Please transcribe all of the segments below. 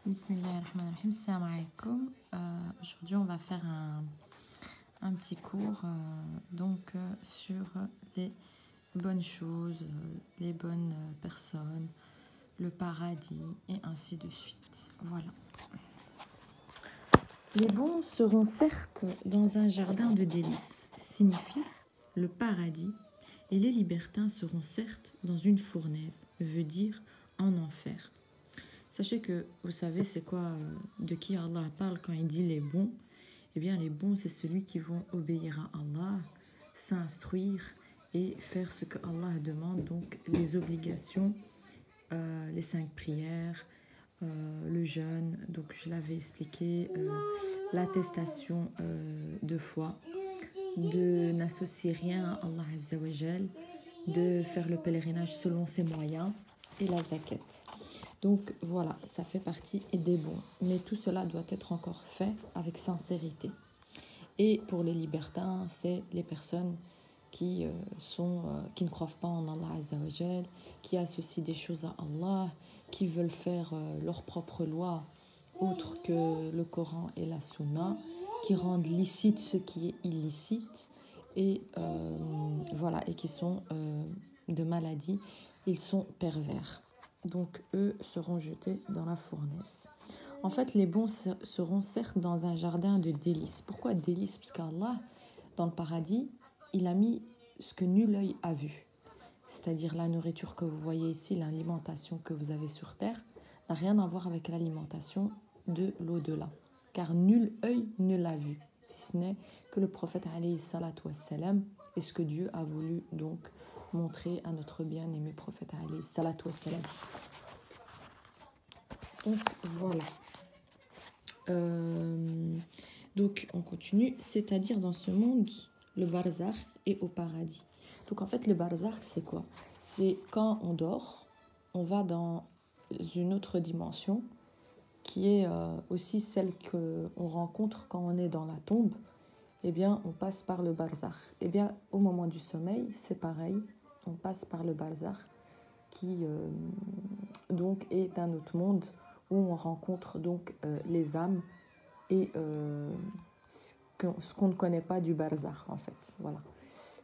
Bismillahirrahmanirrahim. Salam alaikum. Aujourd'hui, on va faire un petit cours sur les bonnes choses, les bonnes personnes, le paradis et ainsi de suite. Voilà. Les bons seront certes dans un jardin de délices, signifie le paradis, et les libertins seront certes dans une fournaise, veut dire en enfer. Sachez que vous savez c'est quoi, de qui Allah parle quand il dit les bons. Eh bien les bons c'est celui qui vont obéir à Allah, s'instruire et faire ce que Allah demande, donc les obligations, les 5 prières, le jeûne, donc je l'avais expliqué, l'attestation de foi, de n'associer rien à Allah Azza wa Jal, de faire le pèlerinage selon ses moyens et la zakat. Donc voilà, ça fait partie des bons. Mais tout cela doit être encore fait avec sincérité. Et pour les libertins, c'est les personnes qui ne croient pas en Allah Azza wa Jal, qui associent des choses à Allah, qui veulent faire leur propre loi autre que le Coran et la Sunna, qui rendent licite ce qui est illicite et voilà, et qui sont de maladie, ils sont pervers. Donc eux seront jetés dans la fournaise. En fait, les bons seront certes dans un jardin de délices. Pourquoi délices? Parce qu'Allah, dans le paradis, il a mis ce que nul œil a vu. C'est-à-dire la nourriture que vous voyez ici, l'alimentation que vous avez sur terre, n'a rien à voir avec l'alimentation de l'au-delà. Car nul œil ne l'a vu, si ce n'est que le prophète alayhi salatu wassalam, et ce que Dieu a voulu donc montrer à notre bien-aimé prophète alayhi salatu wassalam. Donc voilà. Donc on continue, c'est-à-dire dans ce monde, le barzakh est au paradis. Donc en fait le barzakh c'est quoi? C'est quand on dort, on va dans une autre dimension qui est aussi celle qu'on rencontre quand on est dans la tombe. Eh bien on passe par le barzakh. Eh bien au moment du sommeil c'est pareil, on passe par le barzakh qui donc est un autre monde où on rencontre donc les âmes et ce qu'on ne connaît pas du barzakh en fait, voilà.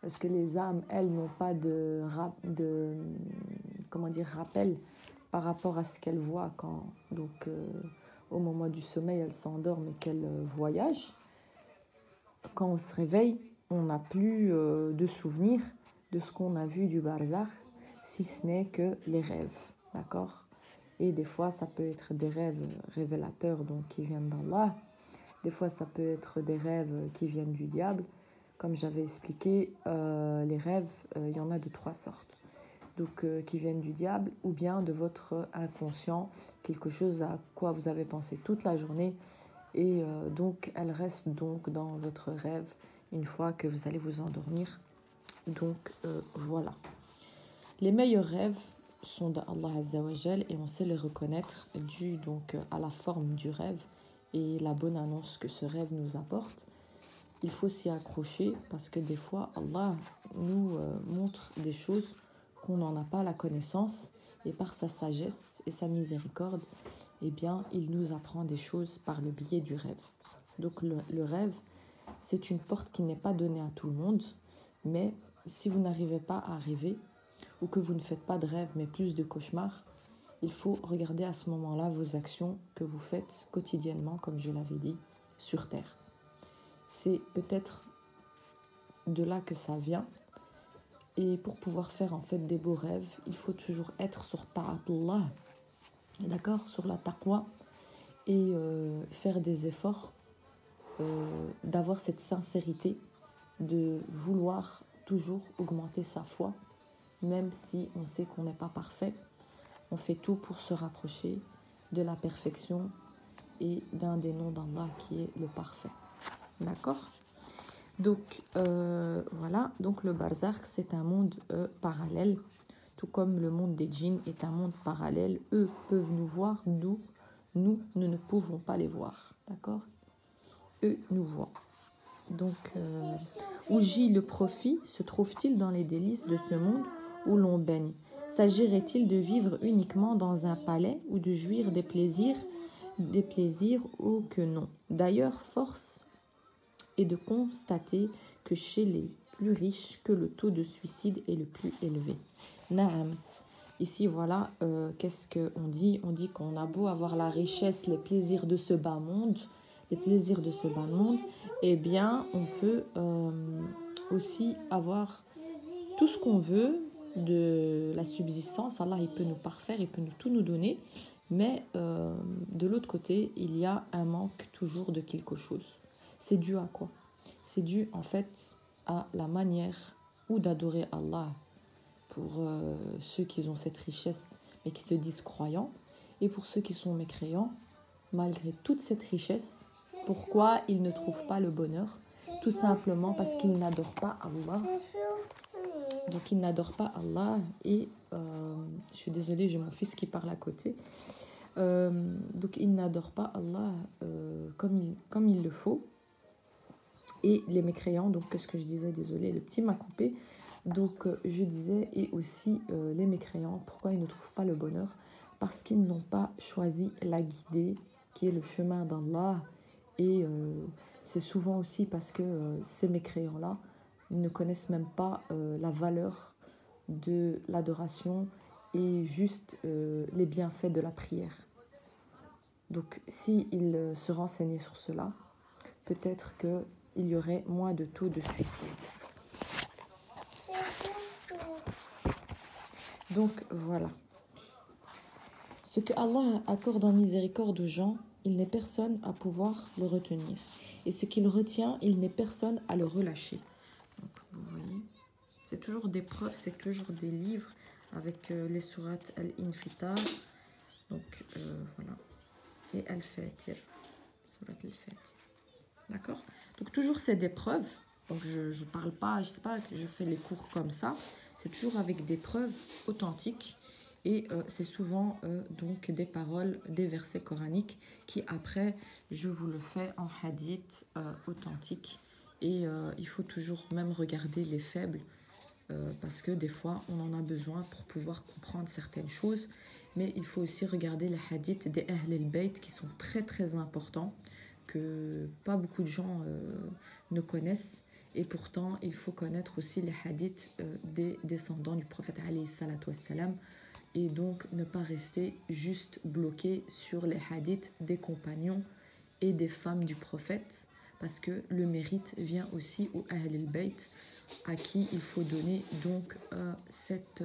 Parce que les âmes, elles, n'ont pas de rappel par rapport à ce qu'elles voient quand, donc, au moment du sommeil, elles s'endorment et qu'elles voyagent. Quand on se réveille, on n'a plus de souvenirs de ce qu'on a vu du barzakh, si ce n'est que les rêves, d'accord? Et des fois, ça peut être des rêves révélateurs, donc qui viennent d'Allah. Des fois, ça peut être des rêves qui viennent du diable. Comme j'avais expliqué, les rêves, il y en a de 3 sortes. Donc, qui viennent du diable ou bien de votre inconscient, quelque chose à quoi vous avez pensé toute la journée. Et donc, elles restent donc dans votre rêve une fois que vous allez vous endormir. Donc, voilà. Les meilleurs rêves sont d'Allah Azza wa Jal et on sait les reconnaître dû donc à la forme du rêve et la bonne annonce que ce rêve nous apporte. Il faut s'y accrocher parce que des fois Allah nous montre des choses qu'on n'en a pas la connaissance et par sa sagesse et sa miséricorde, eh bien il nous apprend des choses par le biais du rêve. Donc le rêve, c'est une porte qui n'est pas donnée à tout le monde, mais si vous n'arrivez pas à rêver ou que vous ne faites pas de rêve mais plus de cauchemars, il faut regarder à ce moment-là vos actions que vous faites quotidiennement, comme je l'avais dit, sur terre. C'est peut-être de là que ça vient. Et pour pouvoir faire en fait des beaux rêves, il faut toujours être sur ta'atullah, d'accord, sur la taqwa, et faire des efforts, d'avoir cette sincérité, de vouloir toujours augmenter sa foi, même si on sait qu'on n'est pas parfait. On fait tout pour se rapprocher de la perfection et d'un des noms d'Allah qui est le parfait. D'accord? Donc, voilà. Donc, le barzakh, c'est un monde parallèle. Tout comme le monde des djinns est un monde parallèle. Eux peuvent nous voir, nous ne pouvons pas les voir. D'accord? Eux nous voient. Donc, où gît le profit se trouve-t-il dans les délices de ce monde où l'on baigne? S'agirait-il de vivre uniquement dans un palais ou de jouir des plaisirs des plaisirs ou que non. D'ailleurs, force est de constater que chez les plus riches, que le taux de suicide est le plus élevé. Naam. Ici, voilà, qu'est-ce qu'on dit? On dit qu'on a beau avoir la richesse, les plaisirs de ce bas monde, les plaisirs de ce bas monde, eh bien, on peut aussi avoir tout ce qu'on veut de la subsistance. Allah, il peut nous parfaire, il peut tout nous donner, mais de l'autre côté, il y a un manque toujours de quelque chose. C'est dû à quoi? C'est dû, en fait, à la manière ou d'adorer Allah pour ceux qui ont cette richesse mais qui se disent croyants, et pour ceux qui sont mécréants, malgré toute cette richesse, pourquoi ils ne trouvent pas le bonheur? Tout simplement parce qu'ils n'adorent pas Allah. Donc ils n'adorent pas Allah, et je suis désolée, j'ai mon fils qui parle à côté. Donc ils n'adorent pas Allah comme il le faut. Et les mécréants, donc qu'est-ce que je disais, désolée, le petit m'a coupé. Donc je disais, et aussi les mécréants, pourquoi ils ne trouvent pas le bonheur? Parce qu'ils n'ont pas choisi la guidée, qui est le chemin d'Allah. Et c'est souvent aussi parce que ces mécréants-là, ils ne connaissent même pas la valeur de l'adoration et juste les bienfaits de la prière. Donc s'ils se renseignaient sur cela, peut-être qu'il y aurait moins de taux de suicide. Donc voilà. Ce que Allah accorde en miséricorde aux gens, il n'est personne à pouvoir le retenir. Et ce qu'il retient, il n'est personne à le relâcher. Donc vous voyez, c'est toujours des preuves, c'est toujours des livres avec les sourates Al-Infitar. Donc voilà. Et Al-Fatir. Surat Al-Fatir. D'accord? Donc toujours c'est des preuves. Donc je parle pas, je sais pas que je fais les cours comme ça. C'est toujours avec des preuves authentiques. Et c'est souvent donc des paroles, des versets coraniques qui après, je vous le fais en hadith authentique. Et il faut toujours même regarder les faibles parce que des fois, on en a besoin pour pouvoir comprendre certaines choses. Mais il faut aussi regarder les hadiths des Ahl al-Bayt qui sont très très importants, que pas beaucoup de gens ne connaissent. Et pourtant, il faut connaître aussi les hadiths des descendants du prophète alayhi salatu wassalam. Et donc ne pas rester juste bloqué sur les hadiths des compagnons et des femmes du prophète, parce que le mérite vient aussi au Ahl al-Bayt, à qui il faut donner donc cette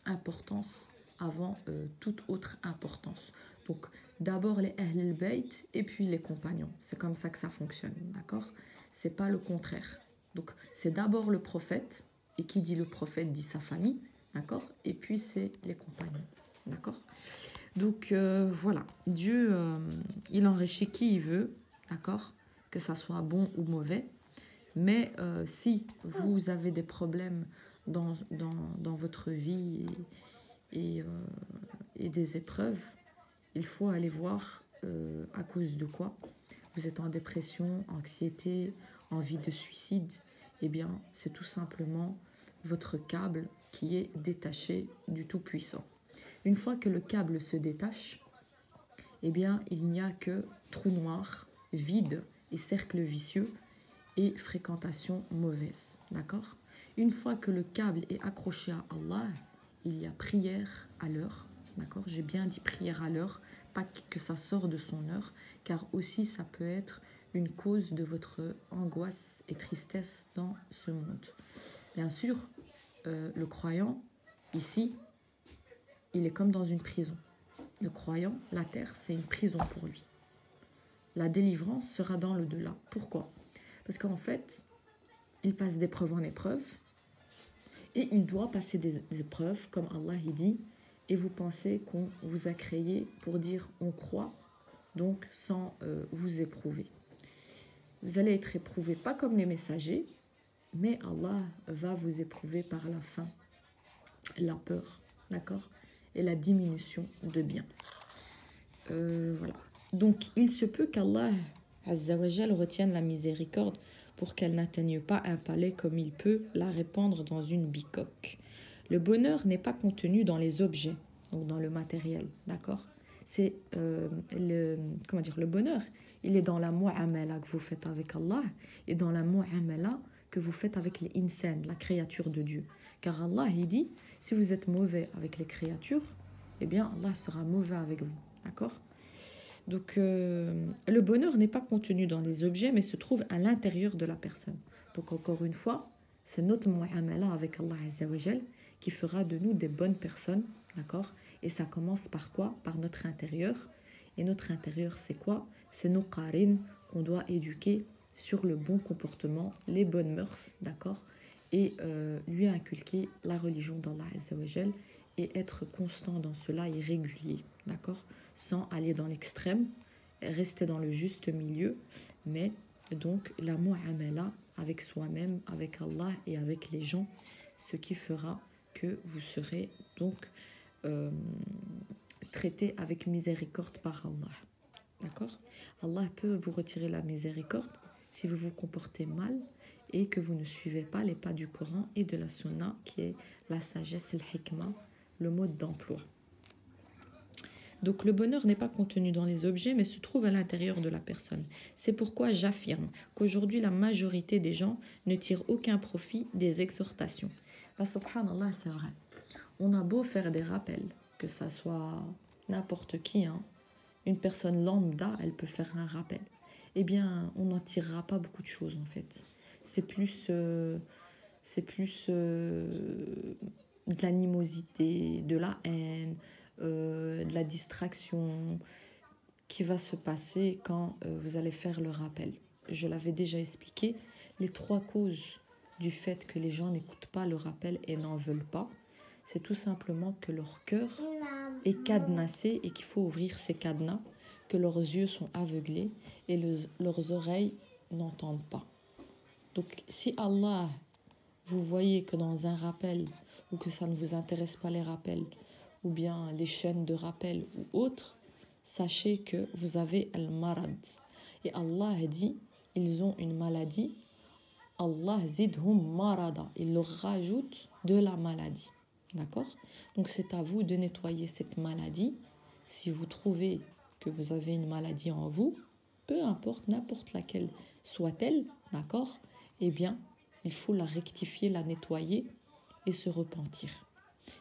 importance avant toute autre importance. Donc d'abord les Ahl al-Bayt et puis les compagnons. C'est comme ça que ça fonctionne, d'accord? C'est pas le contraire. Donc c'est d'abord le prophète, et qui dit le prophète dit sa famille, d'accord? Et puis c'est les compagnons, d'accord? Donc voilà, Dieu, il enrichit qui il veut, d'accord? Que ça soit bon ou mauvais. Mais si vous avez des problèmes dans votre vie et des épreuves, il faut aller voir à cause de quoi. Vous êtes en dépression, anxiété, envie de suicide, eh bien c'est tout simplement votre câble qui est détaché du Tout-Puissant. Une fois que le câble se détache, eh bien, il n'y a que trou noir, vide et cercle vicieux et fréquentation mauvaise. D'accord? Une fois que le câble est accroché à Allah, il y a prière à l'heure. D'accord? J'ai bien dit prière à l'heure, pas que ça sort de son heure, car aussi ça peut être une cause de votre angoisse et tristesse dans ce monde. Bien sûr, le croyant, ici, il est comme dans une prison. Le croyant, la terre, c'est une prison pour lui. La délivrance sera dans l'au-delà. Pourquoi? Parce qu'en fait, il passe d'épreuve en épreuve et il doit passer des épreuves, comme Allah il dit, et vous pensez qu'on vous a créé pour dire on croit, donc sans vous éprouver. Vous allez être éprouvé, pas comme les messagers, mais Allah va vous éprouver par la faim, la peur, d'accord, et la diminution de biens. Voilà. Donc, il se peut qu'Allah Azza wa Jal retienne la miséricorde pour qu'elle n'atteigne pas un palais comme il peut la répandre dans une bicoque. Le bonheur n'est pas contenu dans les objets, donc dans le matériel, d'accord? c'est le bonheur. Il est dans la mu'amala que vous faites avec Allah et dans la mu'amala que vous faites avec les insan, la créature de Dieu. Car Allah, il dit, si vous êtes mauvais avec les créatures, eh bien Allah sera mauvais avec vous. D'accord? Donc, le bonheur n'est pas contenu dans les objets, mais se trouve à l'intérieur de la personne. Donc, encore une fois, c'est notre mu'amala avec Allah Azza wa Jal qui fera de nous des bonnes personnes. D'accord? Et ça commence par quoi? Par notre intérieur. Et notre intérieur, c'est quoi? C'est nos qarines qu'on doit éduquer sur le bon comportement, les bonnes mœurs, d'accord? Et lui inculquer la religion d'Allah Azza wa Jal et être constant dans cela et régulier, d'accord? Sans aller dans l'extrême, rester dans le juste milieu, mais donc la mu'amala avec soi-même, avec Allah et avec les gens, ce qui fera que vous serez donc traité avec miséricorde par Allah. D'accord? Allah peut vous retirer la miséricorde si vous vous comportez mal et que vous ne suivez pas les pas du Coran et de la Sunna, qui est la sagesse, le hikmah, le mode d'emploi. Donc le bonheur n'est pas contenu dans les objets, mais se trouve à l'intérieur de la personne. C'est pourquoi j'affirme qu'aujourd'hui, la majorité des gens ne tirent aucun profit des exhortations. Bah, subhanallah, c'est vrai. On a beau faire des rappels, que ça soit n'importe qui, hein, une personne lambda, elle peut faire un rappel. Eh bien, on n'en tirera pas beaucoup de choses, en fait. C'est plus de l'animosité, de la haine, de la distraction qui va se passer quand vous allez faire le rappel. Je l'avais déjà expliqué, les 3 causes du fait que les gens n'écoutent pas le rappel et n'en veulent pas, c'est tout simplement que leur cœur est cadenassé et qu'il faut ouvrir ces cadenas, que leurs yeux sont aveuglés et leurs oreilles n'entendent pas. Donc si Allah, vous voyez que dans un rappel, ou que ça ne vous intéresse pas les rappels, ou bien les chaînes de rappel ou autres, sachez que vous avez al-marad. Et Allah a dit, ils ont une maladie, Allah zidhum marada, il leur rajoute de la maladie. D'accord? Donc c'est à vous de nettoyer cette maladie. Si vous trouvez que vous avez une maladie en vous, peu importe, n'importe laquelle soit-elle, d'accord? Eh bien, il faut la rectifier, la nettoyer et se repentir.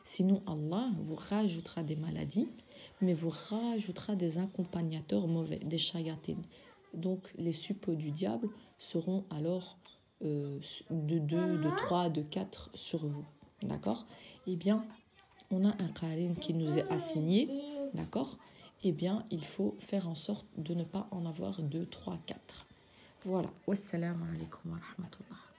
Sinon, Allah vous rajoutera des maladies, mais vous rajoutera des accompagnateurs mauvais, des shayatines. Donc, les suppôts du diable seront alors de 2, de 3, de 4 sur vous. D'accord? Eh bien, on a un qarin qui nous est assigné. D'accord? Eh bien, il faut faire en sorte de ne pas en avoir 2, 3, 4. Voilà. Wassalamu alaikum wa rahmatullah.